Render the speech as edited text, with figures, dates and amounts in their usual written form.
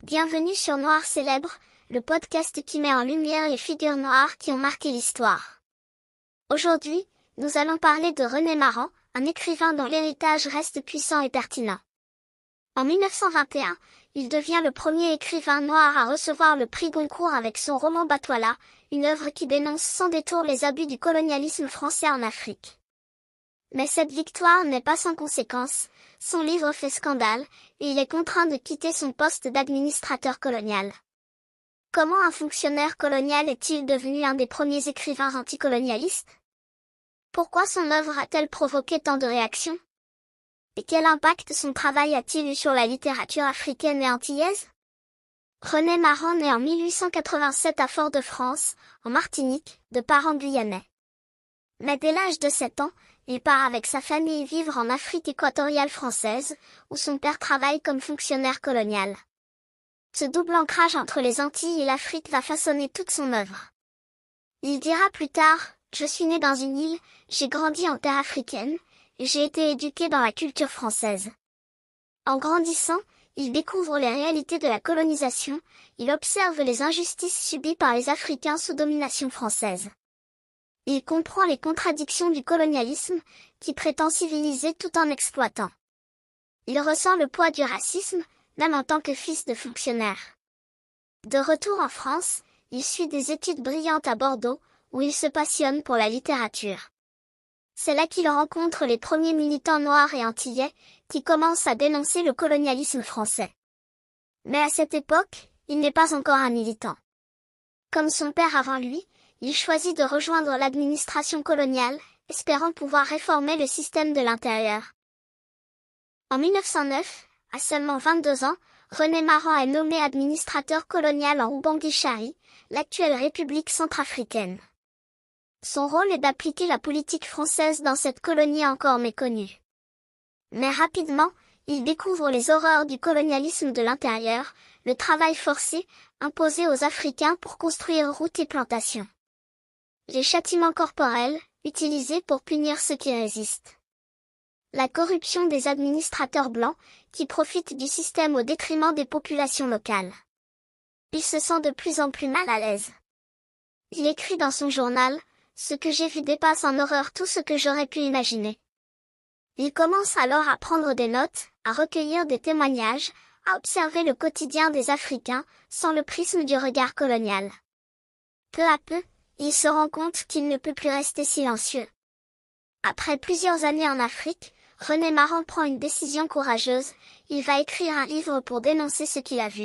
Bienvenue sur Noir Célèbre, le podcast qui met en lumière les figures noires qui ont marqué l'histoire. Aujourd'hui, nous allons parler de René Maran, un écrivain dont l'héritage reste puissant et pertinent. En 1921, il devient le premier écrivain noir à recevoir le prix Goncourt avec son roman Batouala, une œuvre qui dénonce sans détour les abus du colonialisme français en Afrique. Mais cette victoire n'est pas sans conséquences, son livre fait scandale, et il est contraint de quitter son poste d'administrateur colonial. Comment un fonctionnaire colonial est-il devenu un des premiers écrivains anticolonialistes? Pourquoi son œuvre a-t-elle provoqué tant de réactions? Et quel impact son travail a-t-il eu sur la littérature africaine et antillaise? René Maran naît en 1887 à Fort-de-France, en Martinique, de parents guyanais. Mais dès l'âge de 7 ans, il part avec sa famille vivre en Afrique équatoriale française, où son père travaille comme fonctionnaire colonial. Ce double ancrage entre les Antilles et l'Afrique va façonner toute son œuvre. Il dira plus tard, « Je suis né dans une île, j'ai grandi en terre africaine, et j'ai été éduqué dans la culture française. » En grandissant, il découvre les réalités de la colonisation, il observe les injustices subies par les Africains sous domination française. Il comprend les contradictions du colonialisme, qui prétend civiliser tout en exploitant. Il ressent le poids du racisme, même en tant que fils de fonctionnaire. De retour en France, il suit des études brillantes à Bordeaux, où il se passionne pour la littérature. C'est là qu'il rencontre les premiers militants noirs et antillais, qui commencent à dénoncer le colonialisme français. Mais à cette époque, il n'est pas encore un militant. Comme son père avant lui, il choisit de rejoindre l'administration coloniale, espérant pouvoir réformer le système de l'intérieur. En 1909, à seulement 22 ans, René Maran est nommé administrateur colonial en Oubangui-Chari, l'actuelle République centrafricaine. Son rôle est d'appliquer la politique française dans cette colonie encore méconnue. Mais rapidement, il découvre les horreurs du colonialisme de l'intérieur, le travail forcé, imposé aux Africains pour construire routes et plantations. Les châtiments corporels, utilisés pour punir ceux qui résistent. La corruption des administrateurs blancs, qui profitent du système au détriment des populations locales. Il se sent de plus en plus mal à l'aise. Il écrit dans son journal, « Ce que j'ai vu dépasse en horreur tout ce que j'aurais pu imaginer. » Il commence alors à prendre des notes, à recueillir des témoignages, à observer le quotidien des Africains, sans le prisme du regard colonial. Peu à peu, il se rend compte qu'il ne peut plus rester silencieux. Après plusieurs années en Afrique, René Maran prend une décision courageuse, il va écrire un livre pour dénoncer ce qu'il a vu.